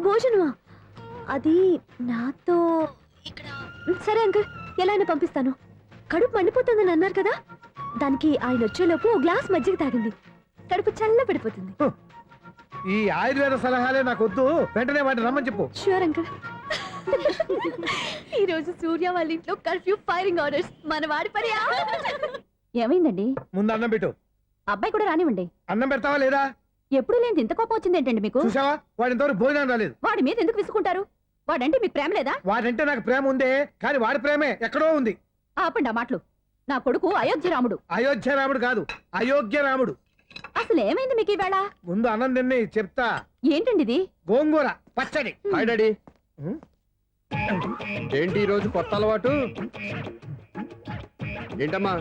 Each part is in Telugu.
భోజనమా? అది నాతో ఇక్కడ. సరే అంకుల్, ఎలా అయినా పంపిస్తాను. కడుపు మండిపోతుందని అన్నారు కదా, దానికి ఆయన వచ్చేలోపు ఓ గ్లాస్ మజ్జిగ తాగింది, కడుపు చల్ల పడిపోతుంది. ఈ ఆయుర్వేద సలహాలే నాకు వద్దు, వెంటనే వాటిని రమ్మని చెప్పు. Sure uncle. ఈ రోజు సూర్య వాళ్ళ ఇంట్లో కర్ఫ్యూ ఫైరింగ్ ఆర్డర్స్. మన వాడి పని. ఏమైందండి? ముందు అన్నం పెట్టు. అబ్బాయి కూడా రానివ్వండి. అన్నం పెడతావా లేదా? ఎప్పుడు లేని ఇంత కోపం వచ్చింది ఏంటండి మీకు? చూసావా, వాడి ఇంతవరకు భోజనం రాలేదు. వాడి మీద ఎందుకు విసుకుంటారు? వాడంటే మీకు ప్రేమ లేదా? వాడంటే నాకు ప్రేమ ఉందే, కానీ వాడి ప్రేమే ఎక్కడో ఉంది. ఆపండి ఆ మాటలు. నా కొడుకు అయోధ్య రాముడు. అయోధ్య రాముడు కాదు, అయోగ్య రాముడు. అసలు ఏమైంది మీకు ఈవేళ? ముందు అన్నం తిని చెప్తా. ఏంటండి ఇది? గోంగూర పచ్చడి. Hi daddy. ఏంటి ఈ రోజు కొత్త అలవాటు? ఏంటమ్మా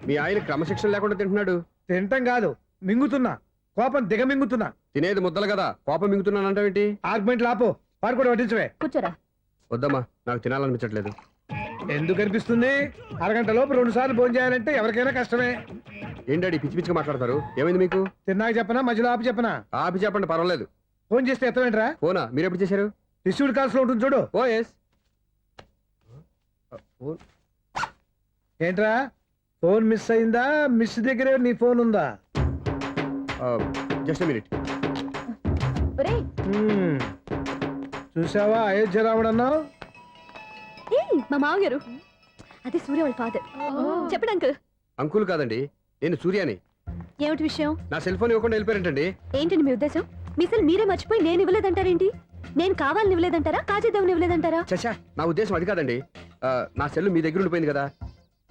మీ ఆయన క్రమశిక్షణ లేకుండా తింటున్నాడు? తింటం కాదు, మింగుతున్నా. కోపం దిగమింగుతున్నా. తినేది ముద్దలు కదా, కోపం మింగుతున్నానంటావేంటి? ఆర్గ్మెంట్ లాపో, వాడు కూడా వడ్డించవే. కూర్చోరా. వద్దమ్మా, నాకు తినాలనిపించట్లేదు. ఎందుకు అనిపిస్తుంది? అరగంట లోపు 2 సార్లు భోజనం చేయాలంటే ఎవరికైనా కష్టమే. ఏం డాడీ పిచ్చి పిచ్చిగా మాట్లాడతారు? ఏమైంది మీకు? తిన్నాక చెప్పనా, మధ్యలో ఆపి చెప్పనా? ఆపి చెప్పండి, పర్వాలేదు. ఫోన్ చేస్తే ఎత్తవేంట్రా? ఫోనా? మీరు ఎప్పుడు చేశారు? రిసీవ్డ్ కాల్స్ లో ఉంటుంది చూడు. ఓ ఎస్. ఏంట్రా, ఫోన్ మిస్ అయిందా? మిస్ దగ్గరే నీ ఫోన్ ఉందా? Just minute. చూసావా అయోధ్య రాముడు అన్నావు? మా మామగారు, అది సూర్య వాళ్ళ ఫాదర్. చెప్పండి అంకుల్. అంకుల్ కాదండి, నేను సూర్యాని. ఏమిటి విషయం? నా సెల్ ఫోన్ ఇవ్వకుండా వెళ్ళిపోయారంటండి. ఏంటండి మీ ఉద్దేశం? మీ సెల్ మీరే మర్చిపోయి నేను ఇవ్వలేదంటారేంటి? నేను కావాలని ఇవ్వలేదంటారా, కాజేద్దామని ఇవ్వలేదంటారా? చచ్చా, నా ఉద్దేశం అది కాదండి. నా సెల్ మీ దగ్గర ఉండిపోయింది కదా,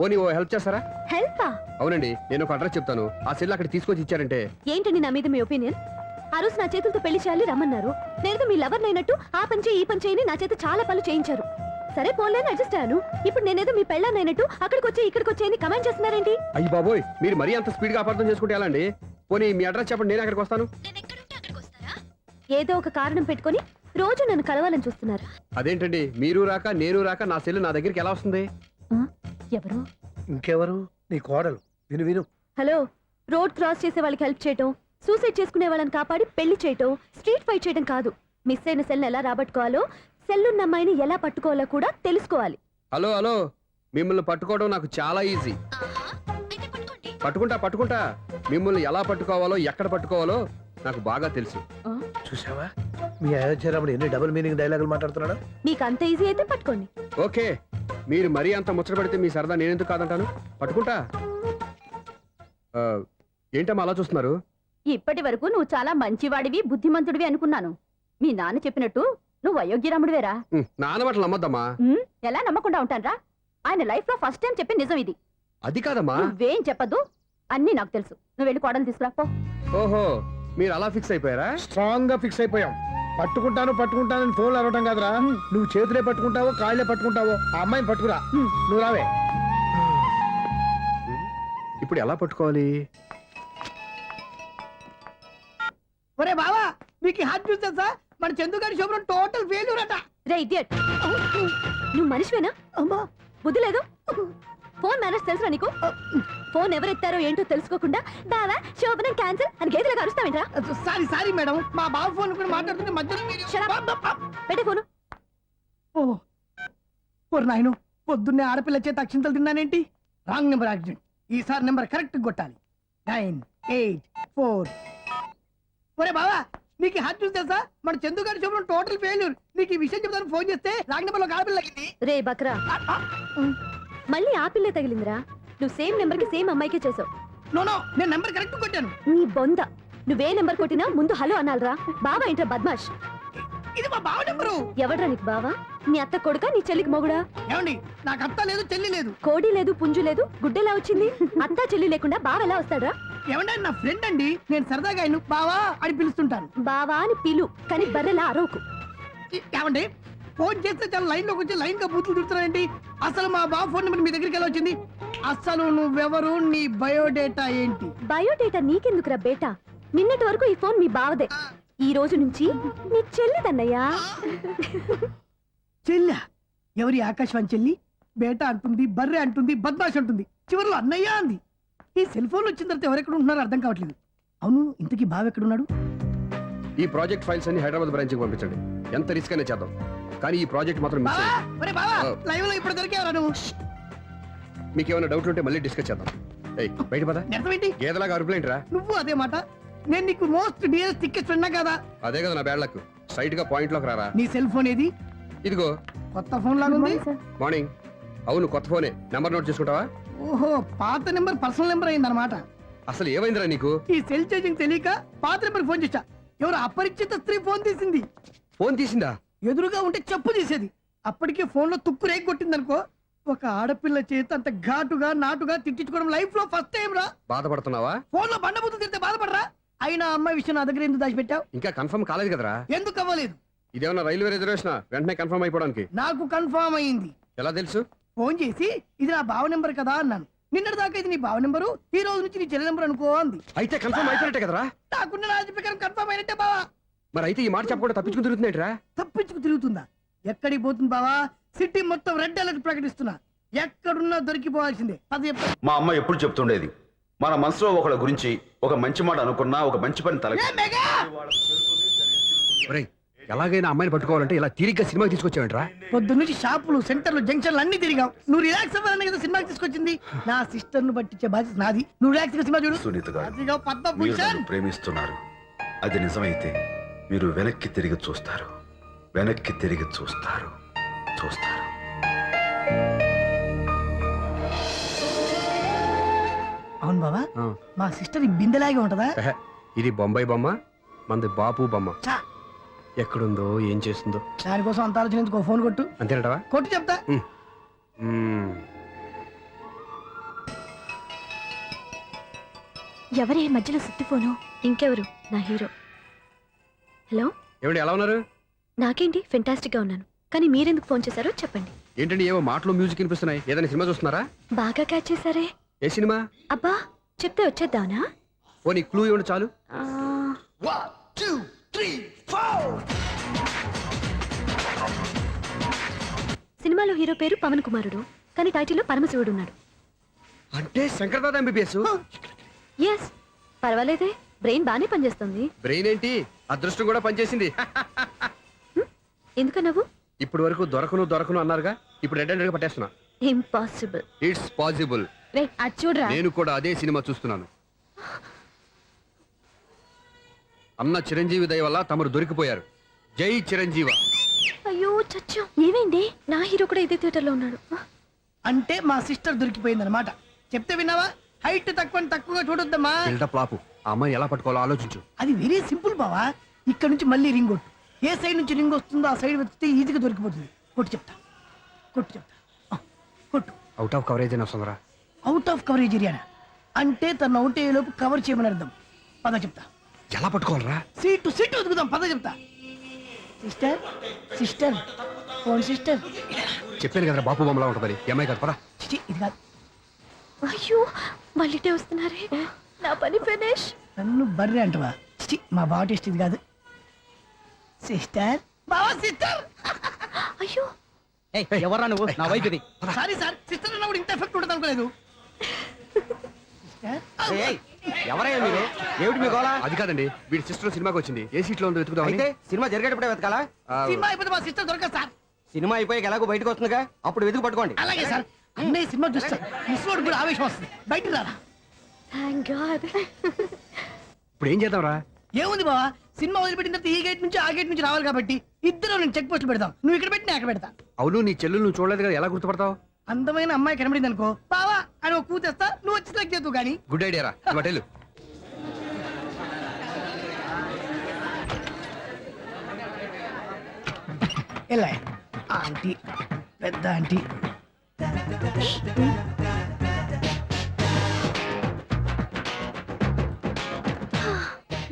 పోనీ ఓ హెల్ప్ చేస్తారా? హెల్పా? అవునండి, నేను ఒక అడ్రస్ చెప్తాను, ఆ సెల్ అక్కడ తీసుకొచ్చి ఇచ్చారంటే. ఏంటండి నా మీద మీ ఒపీనియన్? ఆ రోజు నా చేతులతో పెళ్లి చేయాలి రమ్మన్నారు. నేను మీ లవర్ అయినట్టు ఆ పని చేయి ఈ పని చేయని నా చేత చాలా పనులు చేయించారు. సరే పోన్లేని అడ్జస్ట్ అయ్యాను. ఇప్పుడు నేనేదో మీ పెళ్ళాన్నైనట్టు అక్కడికి వచ్చి ఇక్కడికి వచ్చి కమెంట్ చేస్తున్నారేంటి? అయ్యి బాబోయ్, మీరు మరీ అంత స్పీడ్ గా అపార్థం చేసుకుంటే ఎలా అండి? పోనీ మీ అడ్రస్ చెప్పండి, నేను అక్కడికి వస్తాను. ఏదో ఒక కారణం పెట్టుకొని రోజు నన్ను కలవాలని చూస్తున్నారు. అదేంటండి, మీరు రాక నేను రాక నా సెల్ నా దగ్గరికి ఎలా వస్తుంది? ఎవరు? ఇంకెవరు? నీ కోడలు. విను విను. హలో, రోడ్ క్రాస్ చేసే వాళ్ళకి హెల్ప్ చేయటం, సూసైడ్ చేసుకునే వాళ్ళని కాపాడి పెళ్లి చేయటం, స్ట్రీట్ ఫైట్ చేయడం కాదు. మిస్ అయిన సెల్ ఎలా రాబట్టుకోవాలో, సెల్లున్న అమ్మాయిని ఎలా పట్టుకోవాలో కూడా తెలుసుకోవాలి. హలో హలో, మిమ్మల్ని పట్టుకోవడం నాకు చాలా ఈజీ. పట్టుకుంటా. మిమ్మల్ని ఎలా పట్టుకోవాలో, ఎక్కడ పట్టుకోవాలో నాకు బాగా తెలుసు. చూసావా, మీ అయోధ్య రాముడు ఎన్ని డబుల్ మీనింగ్ డైలాగులు మాట్లాడుతున్నాడు. మీకు అంత ఈజీ అయితే పట్టుకోండి. ఓకే, మీరు మరీ అంత ముచ్చట పెడితే మీ సరదా నేనెందుకు కాదంటాను. పట్టుకుంటా. ఏంటమ్మా అలా చూస్తున్నారు? ఇప్పటి వరకు నువ్వు చాలా మంచివాడివి, బుద్ధిమంతుడివి అనుకున్నాను. మీ నాన్న చెప్పినట్టు నువ్వు అయోగ్యరాముడివేరా? నాన్న మాటలు నమ్మద్దమ్మా. ఎలా నమ్మకుండా ఉంటానరా? ఆయన లైఫ్ లో ఫస్ట్ టైం చెప్పి నిజం ఇది. అది కాదమ్మా. నువ్వేం చెప్పద్దు, అన్ని నాకు తెలుసు. నువ్వు వెళ్ళి కోడలు తీసుకురాపో. ఓహో, మీరు అలా ఫిక్స్ అయిపోయారా? స్ట్రాంగ్ గా ఫిక్స్ అయిపోయాం. పట్టుకుంటానని ఫోన్లు అరవటం కాదురా. నువ్వు చేతులే పట్టుకుంటావో కాళ్ళే పట్టుకుంటావో ఆ అమ్మాయిని పట్టుకురా. నువ్వు రావే. ఇప్పుడు ఎలా పట్టుకోవాలి? ఒరే బావా, మీకు హాట్ న్యూస్ తెలుసా? మన చందుగారి శుభ్రం టోటల్ ఫెయిల్యూర్ అట. రే ఇడియట్, నువ్వు మనిషివేనా? అమ్మా, బుద్ధి లేదు. ఫోన్ మేనేజ్ తెలుసా నీకు? ఫోన్ ఎవరెత్తారో ఏంటో తెలుసుకోకుండా బావా శోభనం క్యాన్సిల్ అని గేదెలకు అరుస్తావేంట్రా? సారీ మేడం, మా బావ ఫోన్ కూడా మాట్లాడుతుంటే మధ్యలో పెట్టే ఫోను. ఓ నాయను, పొద్దున్నే ఆడపిల్ల చేత అక్షింతలు తిన్నానేంటి? Wrong number accident. ఈసారి నెంబర్ కరెక్ట్ కొట్టాలి. 984. ఒరే బావా, నీకు హాట్ న్యూస్ తెలుసా? మన చందుగారి శుభ్రం టోటల్ ఫెయిల్యూర్. నీకు ఈ విషయం చెప్తాను ఫోన్ చేస్తే రాంగ్ నెంబర్ లో ఆడపిల్ల తగ్గింది. రే బక్రా, మళ్ళీ ఆ పిల్లే తగిలిందిరా. నువ్వు సేమ్ నెంబర్ కి సేమ్ అమ్మాయికే చేసావు. నో, నేను నెంబర్ కరెక్ట్ కొట్టాను. నీ బొంద, నువ్వే నెంబర్ కొట్టినా ముందు హలో అనాలరా. బావా ఏంట్రా బద్మాష్? ఇది మా బావ నెంబరు. ఎవడ్రా నీకు బావా? నీ అత్త కొడుక, నీ చెల్లికి మొగుడా? ఏమండి, నాకు అత్త లేదు చెల్లి లేదు. కోడి లేదు పుంజు లేదు, గుడ్డెలా వచ్చింది? అత్త చెల్లి లేకుండా బావ ఎలా వస్తాడ్రా? ఏమంటే నా ఫ్రెండ్ అండి, నేను సరదాగా ఆయన బావా అని పిలుస్తుంటాను. బావా అని పిలు, కానీ బర్రెలా అరవకు. ఏమండి, ఫోన్ చేస్తే చాలా లైన్ లోకి వచ్చి లైన్ గా బూతులు తిడుతున్నానండి. అసలు మా బావ ఫోన్ నెంబర్ మీ దగ్గరికి ఎలా వచ్చింది? అసలు నువ్వెవరు, నీ బయోడేటా ఏంటి? బయోడేటా నీకెందుకురా బేటా? నిన్నటి వరకు ఈ ఫోన్ మీ బావదే, ఈ రోజు నుంచి నీ చెల్లిదన్నయ్యా. చెల్లి ఎవరి? ఆకాశవాణి చెల్లి. బేటా అంటుంది, బర్రె అంటుంది, బద్మాష్ అంటుంది, చివరిలో అన్నయ్య అంది. ఈ సెల్ ఫోన్ వచ్చిన తర్వాత ఎవరెక్కడ ఉంటున్నారో అర్థం కావట్లేదు. అవును, ఇంతకీ బావ ఎక్కడున్నాడు? ఈ ప్రాజెక్ట్ ఫైల్స్ అన్ని హైదరాబాద్ బ్రాంచ్ కి పంపించండి. ఎంత రిస్క్ అయినా చేద్దాం, కానీ ఈ ప్రాజెక్ట్ మాత్రం మిస్ బావా అయ్యింది. ఒరే బావా ఆ. లైవ్ లో ఇప్పుడు దొరికేవరా నువ్వు? మీకు ఏమైనా డౌట్లు ఉంటే మళ్ళీ డిస్కస్ చేద్దాం. ఏయ్ బయట పద. అర్థమేంటి? గేదలాగా అరుపులేంట్రా? నువ్వు అదే మాట. నేను నీకు మోస్ట్ డియరెస్ట్ టికెట్స్ విన్నా కదా. అదే కదా నా బ్యాడ్ లక్. స్ట్రైట్ గా పాయింట్ లోకి రారా. నీ సెల్ ఫోన్ ఏది? ఇదిగో కొత్త ఫోన్ లాగా ఉంది. మార్నింగ్. అవును కొత్త ఫోనే. నెంబర్ నోట్ చేసుకుంటావా? ఓహో పాత నెంబర్ పర్సనల్ నెంబర్ అయిందన్నమాట. అసలు ఏమైందిరా నీకు? ఈ సెల్ చేంజింగ్ తెలియక పాత నెంబర్ ఫోన్ చేశా. ఎవరు అపరిచిత స్త్రీ ఫోన్ తీసింది. ఫోన్ తీసిందా? ఎదురుగా ఉంటే చెప్పు తీసేది. అప్పటికే ఫోన్ లో తుక్కు రేగి కొట్టిందనుకో. ఒక ఆడపిల్ల చేత అంత ఘాటుగా నాటుగా తిట్టించుకోవడం లైఫ్ లో ఫస్ట్ టైం రా. బాధపడుతున్నావా? ఫోన్ లో బండబూతులు తిడితే బాధపడరా? అయినా అమ్మాయి విషయం నా దగ్గర ఎందుకు దాచిపెట్టావు? ఇంకా కన్ఫర్మ్ కాలేదు కదరా. ఎందుకు అవ్వలేదు? ఇదేమన్నా రైల్వే రిజర్వేషన్? వెంటనే కన్ఫర్మ్ అయిపోవడానికి. నాకు కన్ఫర్మ్ అయింది. ఎలా తెలుసు? ఫోన్ చేసి ఇది నా బావ నెంబర్ కదా అన్నాను. నిన్నటి దాకా ఇది నీ బావ నెంబరు, ఈ రోజు నుంచి నీ చెల్లి నెంబర్ అనుకో అంది. అయితే కన్ఫర్మ్ అయిపోయినట్టే కదరా. నాకున్న రాజు ప్రకారం కన్ఫర్మ్ అయినట్టే బావా. మరి అయితే ఈ మాట చెప్పకుండా తప్పించుకుని తిరుగుతుందేంట్రా? తప్పించుకు తిరుగుతుందా? ఎక్కడికి పోతుంది బావా? సిటీ మొత్తం రెడ్ అలర్ట్ ప్రకటిస్తున్నా. ఎక్కడున్నా దొరికిపోవాల్సిందే. అది చెప్తా. మా అమ్మ ఎప్పుడు చెప్తుండేది, మన మనసులో ఒకళ్ళ గురించి ఒక మంచి మాట అనుకున్నా ఒక మంచి పని తల ఏ మెగా! ఒరేయ్, ఎలాగైనా అమ్మాయిని పట్టుకోవాలంటే ఇలా తీరిగ్గా సినిమాకి తీసుకొచ్చావేంట్రా? పొద్దున్నుంచి షాపులు సెంటర్లు జంక్షన్లు అన్ని తిరిగాం. నువ్వు రిలాక్స్ అవ్వాలని కదా సినిమాకి తీసుకొచ్చింది. నా సిస్టర్ ను పట్టించే బాధ్యత నాది. నువ్వు రిలాక్స్ గా సినిమా చూడు. సునీత గారు, అదిగో మీరు పద్మభూషణ్. నన్ను ప్రేమిస్తున్నారు. అది నిజమైతే మీరు వెనక్కి తిరిగి చూస్తారు, వెనక్కి తిరిగి చూస్తారు, చూస్తారు. అవును బావా, ఆ. మా సిస్టర్ ఈ బిందెలాగే ఉంటదా? ఎహె, ఇది బొంబాయి బొమ్మ, మంది బాపు బొమ్మ. చా, ఎక్కడుందో ఏం చేస్తుందో. దానికోసం అంత ఆలోచన ఎందుకు? ఫోన్ కొట్టు. అంతేనటవా? కొట్టు చెప్తా. ఎవరే మధ్యలో సుత్తి ఫోను? ఇంకెవరు? నా హీరో. హలో, ఏమిటి ఎలా ఉన్నారు? నాకేంటి ఫెంటాస్టిక్ గా ఉన్నాను. కానీ మీరెందుకు ఫోన్ చేశారో చెప్పండి. ఏంటండి ఏవో మాటలు మ్యూజిక్ వినిపిస్తున్నాయి. ఏదైనా సినిమా చూస్తున్నారా? బాగా క్యాచ్ చేశారే. ఏ సినిమా? అబ్బా, చెప్తే వచ్చేద్దానా? పోనీ క్లూ ఇవ్వండి చాలు. ఆ, 1 2 3 4. సినిమాలో హీరో పేరు పవన్ కుమారుడు, కానీ టైటిల్లో పరమశివుడు ఉన్నాడు. అంటే శంకర్దాద ఎంబీబీఎస్. ఎస్, పర్వాలేదే, బ్రెయిన్ బానే పనిచేస్తుంది. బ్రెయిన్ ఏంటి, అదృష్టం కూడా పనిచేసింది. ఎందుకన్నావు? ఇప్పటి వరకు దొరకను అన్నారుగా, ఇప్పుడు రెడ్ హ్యాండెడ్ గా పట్టేస్తున్నా. ఇంపాసిబుల్. It's possible. రే, అది చూడరా. నేను కూడా అదే సినిమా చూస్తున్నాను. అన్న చిరంజీవి దయ వల్ల తమరు దొరికిపోయారు. జై చిరంజీవ. అయ్యో చచ్చా, ఏమైంది? నా హీరో కూడా ఇదే థియేటర్ లో ఉన్నాడు. అంటే మా సిస్టర్ దొరికిపోయింది అనమాట. చెప్తే విన్నావా? హైట్ తక్కువగా చూడొద్దమ్మా. బిల్డప్ లాపు. ఆ అమ్మాయి ఎలా పట్టుకోవాలో ఆలోచించు. అది వెరీ సింపుల్ బావా. ఇక్కడ నుంచి మళ్ళీ రింగ్ కొట్టు. ఏ సైడ్ నుంచి రింగ్ వస్తుందో ఆ సైడ్ వెతికితే ఈజీగా దొరికిపోతుంది. కొట్టు చెప్తా. ఆ, కొట్టు. అవుట్ ఆఫ్ కవరేజ్ అని వస్తుందిరా. అవుట్ ఆఫ్ కవరేజ్ ఏరియా అంటే తన అవుట్ అయ్యేలోపు కవర్ చేయమని అర్థం. పద చెప్తా. ఎలా పట్టుకోవాలరా? సీటు వెతుకుదాం. పద చెప్తా. Sister phone sister. చెప్పాను కదరా బాపు బొమ్మలా ఉంటుందని. అమ్మాయి కదా పరా. చిచి, ఇది కాదు. అయ్యో, మళ్ళీటే వస్తున్నారే. నా పని ఫినిష్. నన్ను బర్రె అంటవా? చిచి, మా బావ టేస్ట్ ఇది కాదు. సిస్టర్, బావా సిస్టర్. అయ్యో, ఎవరా నువ్వు? నా వైపు ఇది. సారీ సార్, సిస్టర్ అన్నప్పుడు ఇంత ఎఫెక్ట్ ఉంటుంది అనుకోలేదు. సిస్టర్, ఎవరయ్యా మీరు? ఏమిటి మీ గోళ? అది కాదండి, వీడి సిస్టర్ సినిమాకి వచ్చింది. ఏ సీట్ లో ఉందో వెతుకుదామని. అయితే సినిమా జరిగేటప్పుడే వెతకాలా? ఆ, సినిమా అయిపోతే మా సిస్టర్ దొరకదు సార్. సినిమా అయిపోయాక ఎలాగో బయటకు వస్తుందిగా, అప్పుడు వెతుకు పట్టుకోండి. అలాగే సార్. అన్నయ్య సినిమా చూస్తా మిస్వాడు కూడా ఆవేశం వస్తుంది. బయటికి రారా. Thank God. ఇప్పుడు ఏం చేద్దాంరా? ఏముంది బావా, సినిమా వదిలిపెట్టిన తర్వాత ఈ గేట్ నుంచి ఆ గేట్ నుంచి రావాలి కాబట్టి ఇద్దరు నేను చెక్ పోస్టులు పెడతాం. నువ్వు ఇక్కడ పెట్టి నేను అక్కడ పెడతా. అవును, నీ చెల్లెలు నువ్వు చూడలేదు కదా, ఎలా గుర్తుపడతావు? అందమైన అమ్మాయి కనబడింది అనుకో, బావా అని ఒక కూతేస్తా, నువ్వు వచ్చి సెలెక్ట్ చేద్దు కానీ. గుడ్ ఐడియా రా. హోటల్ ఎలా ఆంటీ, పెద్ద ఆంటీ.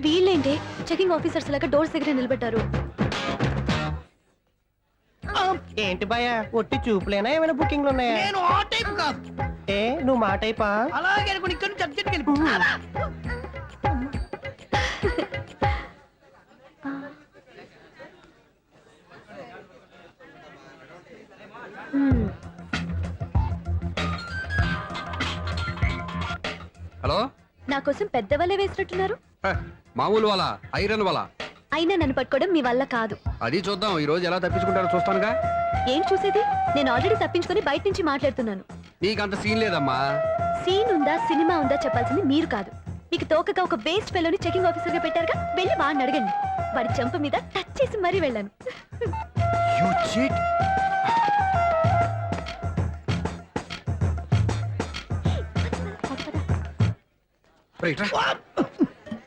వీళ్ళేంటి చెకింగ్ ఆఫీసర్స్ లాగా డోర్స్ దగ్గర నిలబెట్టారు. ఏంటి భయ, ఒట్టి చూపులేనా ఏమైనా బుకింగ్లు ఉన్నాయా? నేను ఆ టైప్ కాదు. ఏ నువ్వు మా టైపా? అలాగే అనుకుని ఇక్కడ నుంచి అర్జెంట్కి వెళ్ళిపో. హలో. నా కోసం పెద్ద వలే వేసినట్టున్నారు. హ, మామూలు వాళ్ళ ఐరన్ వాళ్ళ. అయినా నన్ను పట్టుకోవడం మీ వల్ల కాదు. అది చూద్దాం ఈ రోజు ఎలా తప్పించుకుంటారో చూస్తానుగా. ఏం చూసేది? నేను ఆల్రెడీ తప్పించుకొని బయట నుంచి మాట్లాడుతున్నాను. నీకు అంత సీన్ లేదమ్మా. సీన్ ఉందా సినిమా ఉందా చెప్పాల్సింది మీరు కాదు. మీకు తోకగా ఒక బేస్ట్ ఫెలోని చెకింగ్ ఆఫీసర్ గా పెట్టారుగా, వెళ్ళి వాడిని అడగండి. వాడి చెంప మీద టచ్ చేసి మరీ వెళ్ళాను. You cheat. రైట్ రా.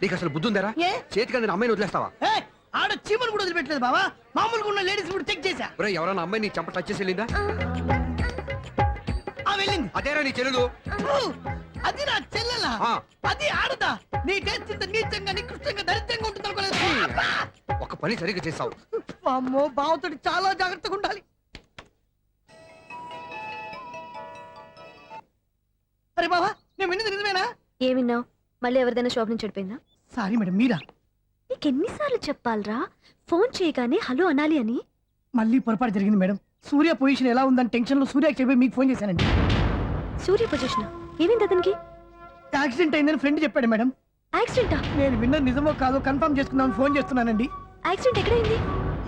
నీకు అసలు బుద్ధి ఉందారా? ఏ? చేతికి అందిన అమ్మాయిని వదిలేస్తావా? ఏయ్, ఆడ చీమను కూడా వదిలిపెట్టలేదు బావా. మామూలుగా ఉన్న లేడీస్ కూడా చెక్ చేశా. ఒరేయ్, ఎవరైనా అమ్మాయి నీ చెంప టచ్ చేసి వెళ్ళిందా? ఆ వెళ్ళింది. అదేరా నీ చెల్లెలు. ఓ, అది నా చెల్లెలా? ఆ. అది ఆడదా? నీ టేస్ట్ ఇంత నీచంగా నికృష్టంగా దరిద్రంగా ఉంటుంది అనుకోలేదు. ఒక పని సరిగ్గా చేసావు. అమ్మో, బావతోటి చాలా జాగ్రత్తగా ఉండాలి. అరే బావా, నేను విన్నది నిజమేనా? ఏమిన్నావు? మళ్ళీ ఎవరిదైనా షాప్ నుంచి చెడిపోయిందా? సారీ మేడం, మీరా? నీకెన్నిసార్లు చెప్పాలరా ఫోన్ చేయగానే హలో అనాలి అని? మళ్ళీ పొరపాటు జరిగింది మేడం. సూర్య పొజిషన్ ఎలా ఉందని టెన్షన్ లో సూర్యకి చెప్పి మీకు ఫోన్ చేశానండి. సూర్య పొజిషన్ ఏమైంది అతనికి? యాక్సిడెంట్ అయిందని ఫ్రెండ్ చెప్పాడు మేడం. యాక్సిడెంటా? నేను విన్నది నిజమో కాదో కన్ఫర్మ్ చేసుకుందామని ఫోన్ చేస్తున్నానండి. యాక్సిడెంట్ ఎక్కడైంది?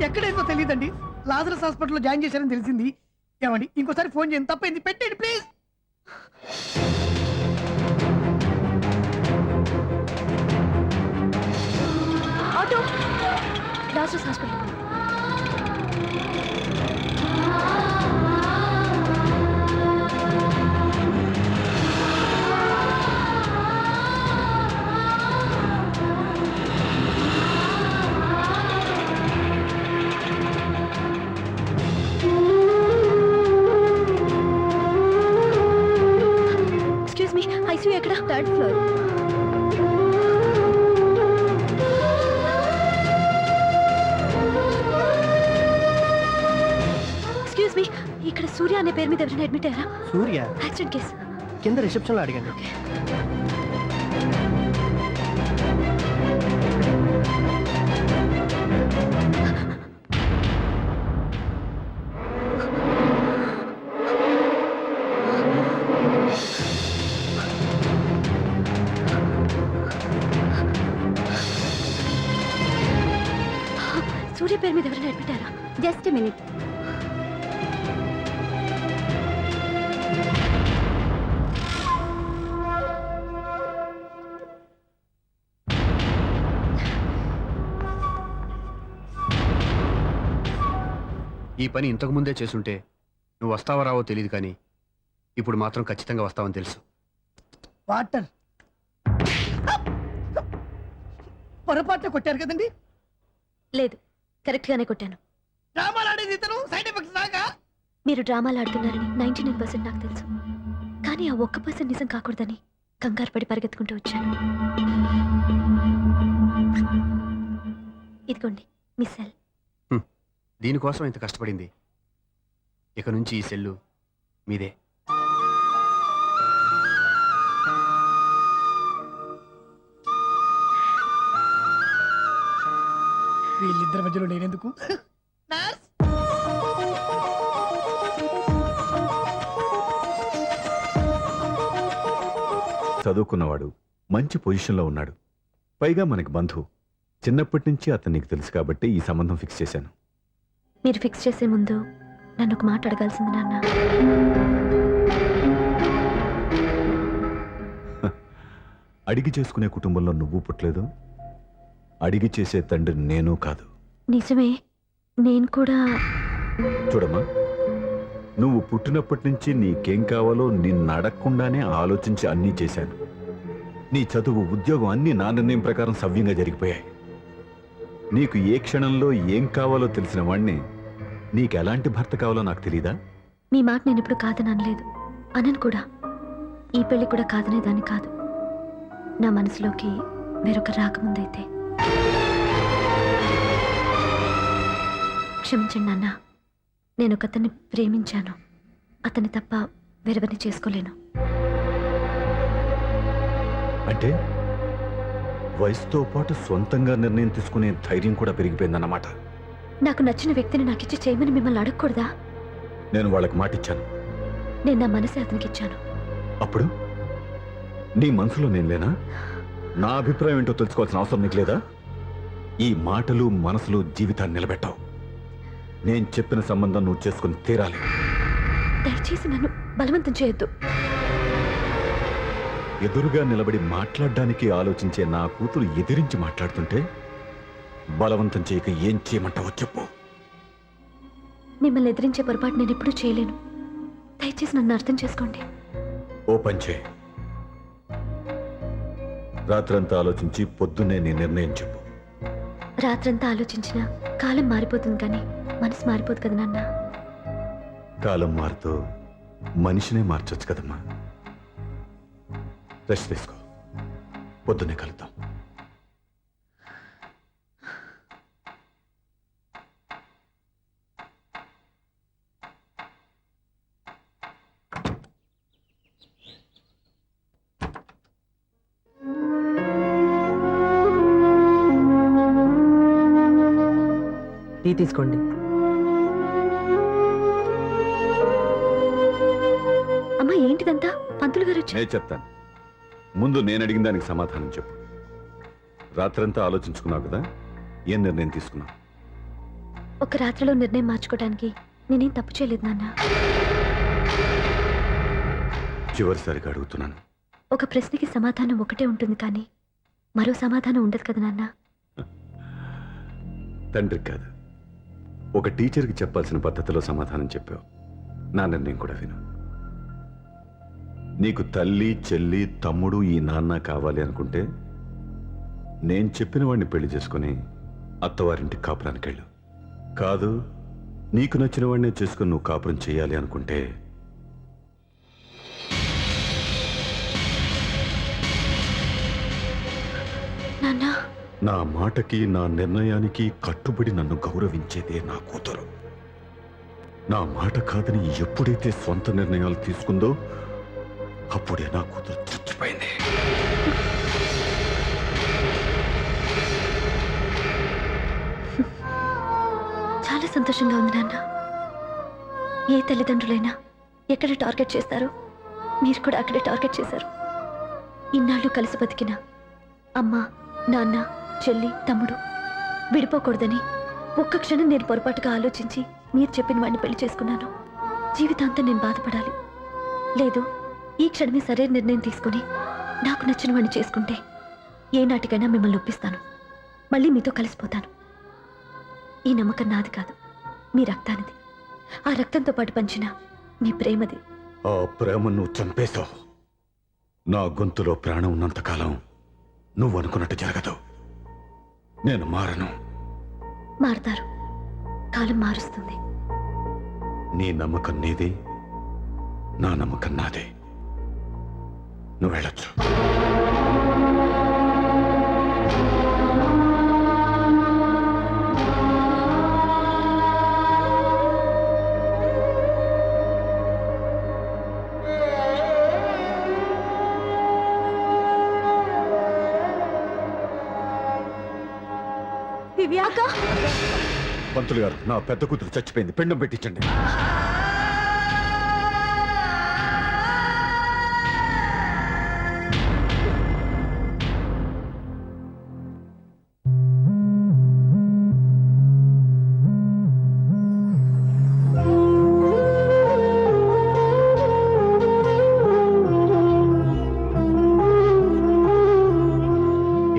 ఎక్కడైందో తెలియదండి. లాజరస్ హాస్పిటల్లో జాయిన్ చేశారని తెలిసింది. ఏమండి, ఇంకోసారి ఫోన్ చేయండి. తప్పైంది, పెట్టండి please. Auto Lazarus hospital. Excuse me, ICU ఎక్కడ? Third floor. ఎక్స్క్యూజ్ మీ, ఇక్కడ సూర్య అనే పేరు మీద ఎవరైనా అడ్మిట్ అయ్యారా? Surya accident case. కింద రిసెప్షన్ లో అడిగాను. సూర్య పేరు మీద ఎవరైనా అడ్మిట్ అయ్యారా? Just minute. ఈ పని ఇంతకు ముందే చేసుంటే నువ్వు వస్తావో రావో తెలియదు, కానీ ఇప్పుడు మాత్రం ఖచ్చితంగా వస్తావని తెలుసు. వాటర్ పొరపాటున కొట్టారు కదండి. లేదు, కరెక్ట్ గానే కొట్టాను. డ్రామాలు ఆడేది ఇతను, సైడ్ ఎఫెక్ట్స్ దాకా. మీరు డ్రామాలు ఆడుతున్నారని 99% నాకు తెలుసు, కానీ ఆ 1% నిజం కాకూడదని కంగారు పడి పరిగెత్తుకుంటూ వచ్చాను. ఇదిగోండి మీ సెల్. దీనికోసం ఇంత కష్టపడింది. ఇక నుంచి ఈ సెల్లు మీదే. వీళ్ళిద్దరి మధ్యలో నేనెందుకు? చదువుకున్నవాడు, మంచి పొజిషన్లో ఉన్నాడు, పైగా మనకి బంధువు. చిన్నప్పటి నుంచి అతను నీకు తెలుసు కాబట్టి ఈ సంబంధం ఫిక్స్ చేశాను. మీరు ఫిక్స్ చేసే ముందు నన్ను ఒక మాట అడగాల్సింది నాన్న. అడిగి చేసుకునే కుటుంబంలో నువ్వు పుట్టలేదు, అడిగి చేసే తండ్రి నేను కాదు. నిజమే, నేను కూడా. చూడమ్మా, నువ్వు పుట్టినప్పటి నుంచి నీకేం కావాలో నిన్ను అడగకుండానే ఆలోచించి అన్నీ చేశాను. నీ చదువు, ఉద్యోగం అన్నీ నా నిర్ణయం ప్రకారం సవ్యంగా జరిగిపోయాయి. నీకు ఏ క్షణంలో ఏం కావాలో తెలిసిన వాణ్ణి నీకు ఎలాంటి భర్త కావాలో నాకు తెలీదా? మీ మాట నేను ఇప్పుడు కాదని అనలేదు, అనను కూడా. ఈ పెళ్లి కూడా కాదనేదాన్ని కాదు. నా మనసులోకి వేరొక రాకముందైతే. క్షమించండి నాన్న, నేను ఒకతన్ని ప్రేమించాను. అతన్ని తప్ప వేరెవరిని చేసుకోలేను. అంటే వయసుతో పాటు సొంతంగా నిర్ణయం తీసుకునే ధైర్యం కూడా పెరిగిపోయిందన్నమాట. నాకు నచ్చిన వ్యక్తిని నాకిచ్చి చేయమని మిమ్మల్ని అడగకూడదా? నేను వాళ్ళకి మాటిచ్చాను. నేను నా మనసే అతనికి ఇచ్చాను. అప్పుడు నీ మనసులో నేను లేనా? నా అభిప్రాయం ఏంటో తెలుసుకోవాల్సిన అవసరం నీకు లేదా? ఈ మాటలు మనసులు జీవితాన్ని నిలబెట్టావు. నేను చెప్పిన సంబంధం నువ్వు చేసుకుని తీరాలి. దయచేసి నన్ను బలవంతం చేయొద్దు. ఎదురుగా నిలబడి మాట్లాడడానికి ఆలోచించే నా కూతురు ఎదిరించి మాట్లాడుతుంటే బలవంతం చేయక ఏం చేయమంటావో చెప్పు. మిమ్మల్ని ఎదిరించే పొరపాటు నేను ఎప్పుడూ చేయలేను. దయచేసి నన్ను అర్థం చేసుకోండి. ఓ పంచే, రాత్రంతా ఆలోచించి పొద్దున్నే నీ నిర్ణయం చెప్పు. రాత్రంతా ఆలోచించినా కాలం మారిపోతుంది కానీ మనసు మారిపోదు కదా నాన్న. కాలం మారుతూ మనిషినే మార్చొచ్చు కదమ్మా. రెస్ట్ తీసుకో, పొద్దున్నే కలుద్దాం. టీ తీసుకోండి. అమ్మా ఏంటిదంతా? పంతులు గారు వచ్చి నేను చెప్తాను. ముందు నేను అడిగిన దానికి సమాధానం చెప్పు. రాత్రంతా ఆలోచించుకున్నావు కదా, ఏం నిర్ణయం తీసుకున్నావు? ఒక రాత్రిలో నిర్ణయం మార్చుకోవడానికి నేనేం తప్పు చేయలేదు నాన్న. చివరిసారిగా అడుగుతున్నాను. ఒక ప్రశ్నకి సమాధానం ఒకటే ఉంటుంది కానీ మరో సమాధానం ఉండదు కదా నాన్న. తండ్రికి కాదు, ఒక టీచర్కి చెప్పాల్సిన పద్ధతిలో సమాధానం చెప్పావు. నా నిర్ణయం కూడా విను. నీకు తల్లి, చెల్లి, తమ్ముడు, ఈ నాన్న కావాలి అనుకుంటే నేను చెప్పిన వాడిని పెళ్లి చేసుకుని అత్తవారింటికి కాపురానికి వెళ్ళు. కాదు, నీకు నచ్చిన వాడినే చేసుకుని నువ్వు కాపురం చేయాలి అనుకుంటే నాన్న నా మాటకి, నా నిర్ణయానికి కట్టుబడి నన్ను గౌరవించేదే నా కూతురు. నా మాట కాదని ఎప్పుడైతే సొంత నిర్ణయాలు తీసుకుందో అప్పుడే నా కూతురు చచ్చిపోయింది. చాలా సంతోషంగా ఉంది నాన్న. ఏ తల్లిదండ్రులైనా ఎక్కడ టార్గెట్ చేస్తారో మీరు కూడా అక్కడే టార్గెట్ చేశారు. ఇన్నాళ్ళు కలిసి బతికిన అమ్మ, నాన్న, చెల్లి, తమ్ముడు విడిపోకూడదని ఒక్క క్షణం నేను పొరపాటుగా ఆలోచించి మీరు చెప్పిన వాడిని పెళ్లి చేసుకున్నాను. జీవితాంతం నేను బాధపడాలి. లేదు, ఈ క్షణమే సరైన నిర్ణయం తీసుకుని నాకు నచ్చిన వాడిని చేసుకుంటే ఏ నాటికైనా మిమ్మల్ని ఒప్పిస్తాను. మళ్ళీ మీతో కలిసిపోతాను. ఈ నమ్మకం నాది కాదు, మీ రక్తానిది. ఆ రక్తంతో పాటు పంచిన మీ ప్రేమది. ఆ ప్రేమ నువ్వు చంపేశావు. నా గొంతులో ప్రాణం ఉన్నంతకాలం నువ్వు అనుకున్నట్టు జరగదు. నేను మారను. మారతారు, కాలం మారుస్తుంది. నీ నమ్మకం నీది, నా నమ్మకం నాదే. నువ్వు వెళ్ళొచ్చు. దివ్యాక, పంతులు గారు, నా పెద్ద కూతురు చచ్చిపోయింది, పిండం పెట్టించండి.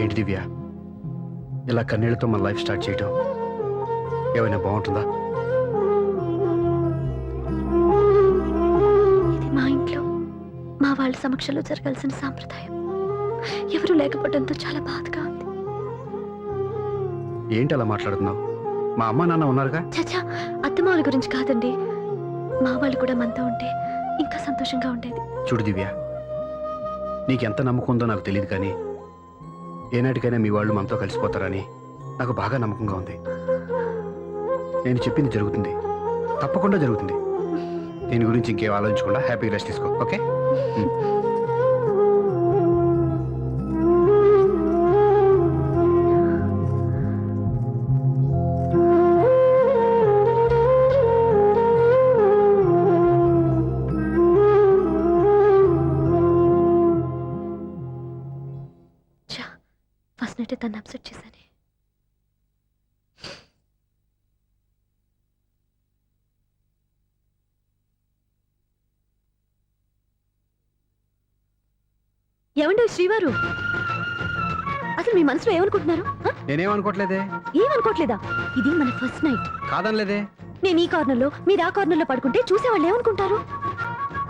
ఏంటి దివ్య, ఇలా కన్నీళ్లతో మన లైఫ్ స్టార్ట్ చేయటం ఏమైనా బాగుంటుందా? ఇది మా ఇంట్లో మా వాళ్ళ సమక్షంలో జరగాల్సిన సాంప్రదాయం. ఎవరు లేకపోవడంతో చాలా బాధగా ఉంది. ఏంటి అలా మాట్లాడుతున్నావు? మా అమ్మ నాన్న ఉన్నారుగా. చచ్చా, అత్తమాల గురించి కాదండి. మా వాళ్ళు కూడా మనతో ఉంటే ఇంకా సంతోషంగా ఉండేది. చూడు దివ్య, నీకెంత నమ్మకం ఉందో నాకు తెలియదు కానీ ఏనాటికైనా మీ వాళ్ళు మనతో కలిసిపోతారని నాకు బాగా నమ్మకంగా ఉంది. నేను చెప్పింది జరుగుతుంది, తప్పకుండా జరుగుతుంది. దీని గురించి ఇంకేం ఆలోచించకుండా హ్యాపీగా రెస్ట్ తీసుకో, ఓకే? ఫస్ట్ నైట్ తను అప్సెట్ చేశాను. ఏమండి శ్రీవారు, అసలు మీ మనసులో ఏమనుకుంటున్నారు? నేనేమనుకోవట్లేదే. ఏమనుకోవట్లేదా? ఇది మన ఫస్ట్ నైట్. కాదనలేదే. నేను ఈ కార్నర్ లో, మీరు ఆ కార్నర్ లో పడుకుంటే చూసేవాళ్ళు ఏమనుకుంటారు?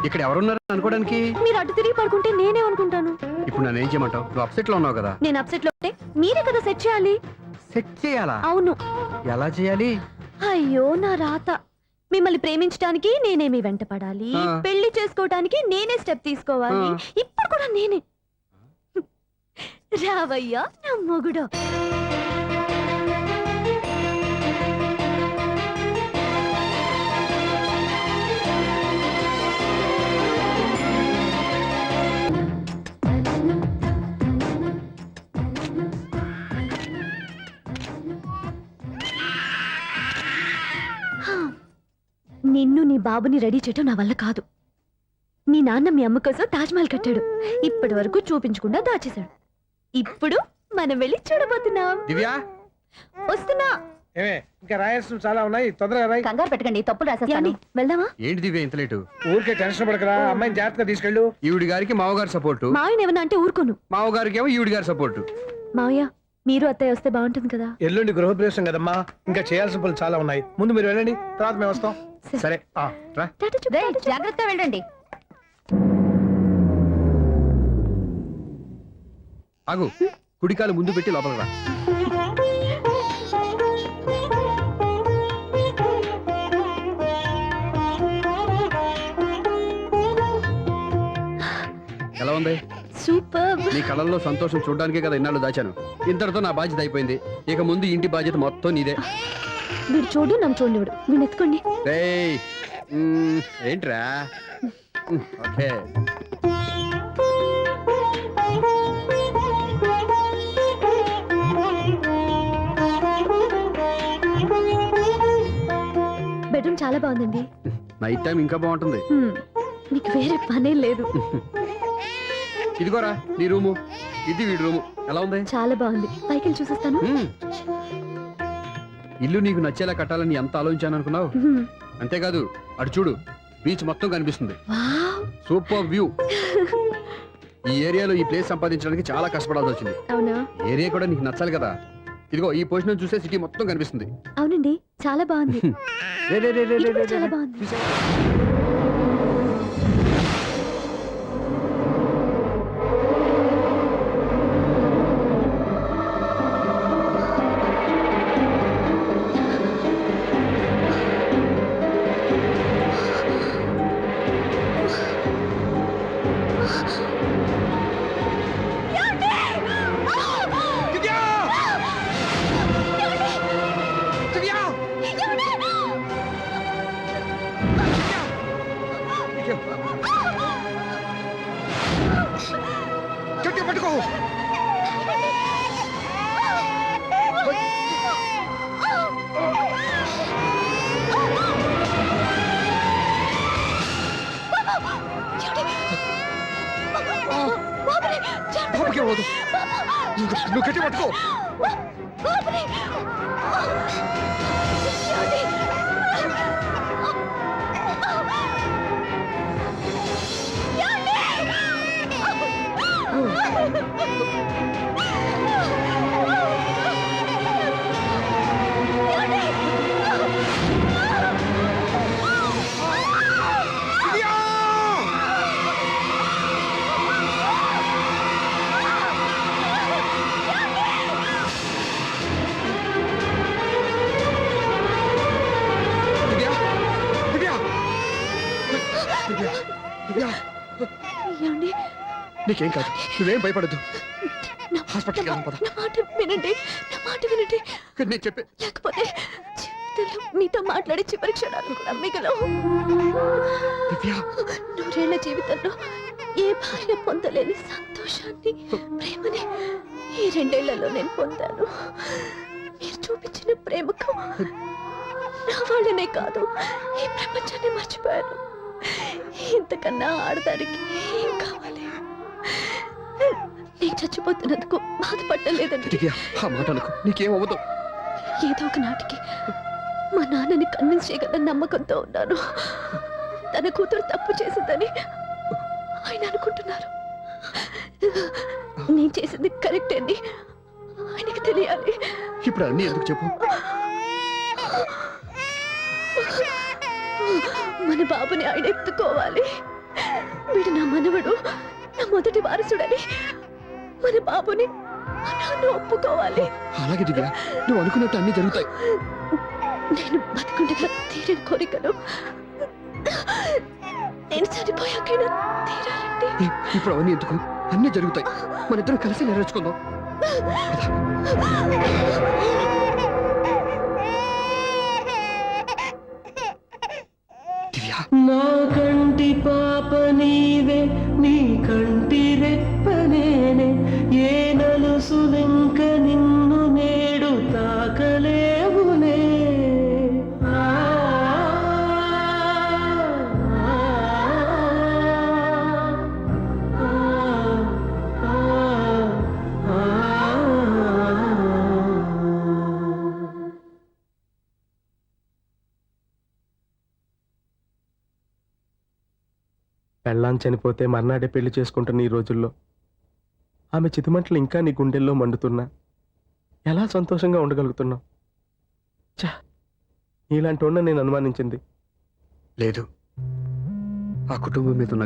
ఇక్కడ ఎవరున్నారు అనుకోవడానికి? మీరు అటు తిరిగి పడుకుంటే నేనేమనుకుంటాను? ఇప్పుడు నన్ను ఏం చేయమంటావు? నువ్వు అప్సెట్ లో ఉన్నావు కదా. నేను అప్సెట్ లో ఉంటే మీరే కదా సెట్ చేయాలి. సెట్ చేయాలా? అవును. ఎలా చేయాలి? అయ్యో నా రాత. మిమ్మల్ని ప్రేమించడానికి నేనే మీ వెంట పడాలి, ఆ. పెళ్లి చేసుకోవడానికి నేనే స్టెప్ తీసుకోవాలి. ఆ. ఇప్పుడు కూడా నేనే. రావయ్యా నా మొగుడు. నిన్ను నీ బాబుని రెడీ చేయటం నా వల్ల కాదు. మీ నాన్న మీ అమ్మ కోసం తాజ్మహల్ కట్టాడు. ఇప్పటి వరకు చూపించకుండా దాచేశాడు. ఇప్పుడు మనం వెళ్ళి చూడబోతున్నాం. దివ్యా, వస్తున్నా. ఏమే ఇంకా రాయాల్సిన చాలా ఉన్నాయి, తొందరగా రాయి. కంగారు పెట్టకండి, తప్పులు రాసేస్తాను. వెళ్దామా? ఏంటి దివ్య ఇంత లేటు? ఊరికే టెన్షన్ పడకరా, అమ్మాయిని జాగ్రత్తగా తీసుకెళ్ళు. ఈవిడి గారికి మావగారు సపోర్టు, మావయ్య ఏమన్నా అంటే ఊరుకోను. మావగారికి ఏమో ఈవిడి గారి సపోర్టు. మావయ్య మీరు అత్తయ్య వస్తే బాగుంటుంది కదా. ఎల్లుండి గృహప్రవేశం కదమ్మా, ఇంకా చేయాల్సిన పనులు చాలా ఉన్నాయి. ముందు మీరు వెళ్ళండి, తర్వాత మేము వస్తాం. సరే ఆ. రా. జాగ్రత్తగా వెళ్ళండి. ఆగు, కుడికాలు ముందు పెట్టి లోపల రా. ఎలా ఉంది? సూపర్. నీ కళ్ళల్లో సంతోషం చూడడానికే కదా ఇన్నాళ్ళు దాచాను. ఇంతటితో నా బాధ్యత అయిపోయింది. ఇక ముందు ఇంటి బాధ్యత మొత్తం నీదే. మీరు చూడు, నన్ను చూడనివాడు. మీరు ఎత్తుకోండి. రేయ్, ఏంట్రా? ఓకే. బెడ్రూమ్ చాలా బాగుందండి. నైట్ టైం ఇంకా బాగుంటుంది. మీకు వేరే పనే లేదు. ఇదిగోరా నీ రూము, ఇది వీడి రూము. ఎలా ఉంది? చాలా బాగుంది. పైకి వెళ్ళి చూసేస్తాను. ఇల్లు నీకు నచ్చేలా కట్టాలని ఎంత ఆలోచించాను అనుకున్నావు? అంతేకాదు, అటు చూడు, బీచ్ మొత్తం కనిపిస్తుంది. వావ్. Super view. ఈ ఏరియాలో ఈ ప్లేస్ సంపాదించడానికి చాలా కష్టపడాల్సి వచ్చింది. అవునా? ఏరియా కూడా నీకు నచ్చాలి కదా. ఇదిగో ఈ పొజిషన్ చూసే సిటీ మొత్తం కనిపిస్తుంది. అవునండి, చాలా బాగుంది. రే, రే, రే, రే, ఇది రే, కూడా రే, చాలా రే. బాగుంది. చూసావా? గట్టిగా పట్టుకో. బాబుకి ఇవ్వదు. నువ్వు గట్టి పట్టుకో. ఏమండి? నీకేం కాదు, నువ్వేం భయపడద్దు. హాస్పిటల్కి వెళ్దాం పద. నా మాట వినండి, నా మాట వినండి. నేను చెప్పే లేకపోతే జీవితంలో మీతో మాట్లాడే చివరి క్షణాలు కూడా మిగలవు. నూరేళ్ల జీవితంలో ఏ భార్య పొందలేని సంతోషాన్ని, ప్రేమని ఈ 2 ఏళ్లలో నేను పొందాను. మీరు చూపించిన ప్రేమకు నా వాళ్ళనే కాదు, ఈ ప్రపంచాన్ని మర్చిపోయాను. ఇంతకన్నా ఆడదానికి ఏం కావాలి? నేను చచ్చిపోతున్నందుకు బాధపడలేదండి. ఆ మాట అనుకో, నీకేమవ్వదు. ఏదో ఒక నాటికి మా నాన్నని కన్విన్స్ చేయగల నమ్మకంతో ఉన్నాను. తన కూతురు తప్పు చేసిందని ఆయన అనుకుంటున్నారు. నేను చేసింది కరెక్ట్ అని ఆయనకి తెలియాలి. ఇప్పుడు అన్నీ ఎందుకు చెప్పు? మన బాబుని ఆయన ఎత్తుకోవాలి. వీడు నా మనవడు, నా మొదటి వారసుడని మన బాబుని మా నాన్న ఒప్పుకోవాలి. అలాగే దివ్య, నువ్వు అనుకున్నట్టు అన్నీ జరుగుతాయి. నేను బతికుండగా తీరని కోరికను నేను చనిపోయాకైనా తీరాలండి. ఇప్పుడు అవన్నీ ఎందుకు? అన్నీ జరుగుతాయి. మన ఇద్దరం కలిసి నెరవేర్చుకుందాం. దివ్య, నా కంటి పాప నీవే, నీ కంటి రెప్పనేనే, ఏ నలుసులెంక నిన్ను నేడు తాకలేవునే. ఆ, ఆ, ఆ, ఆ. పెళ్ళాం చనిపోతే మర్నాడే పెళ్లి చేసుకుంటున్న ఈ రోజుల్లో ఆమె చితిమంటలు ఇంకా నీ గుండెల్లో మండుతున్నా ఎలా సంతోషంగా ఉండగలుగుతున్నావు? ఛా, నీలాంటి ఉన్న నేను అనుమానించింది. లేదు, ఆ కుటుంబం మీద ఉన్న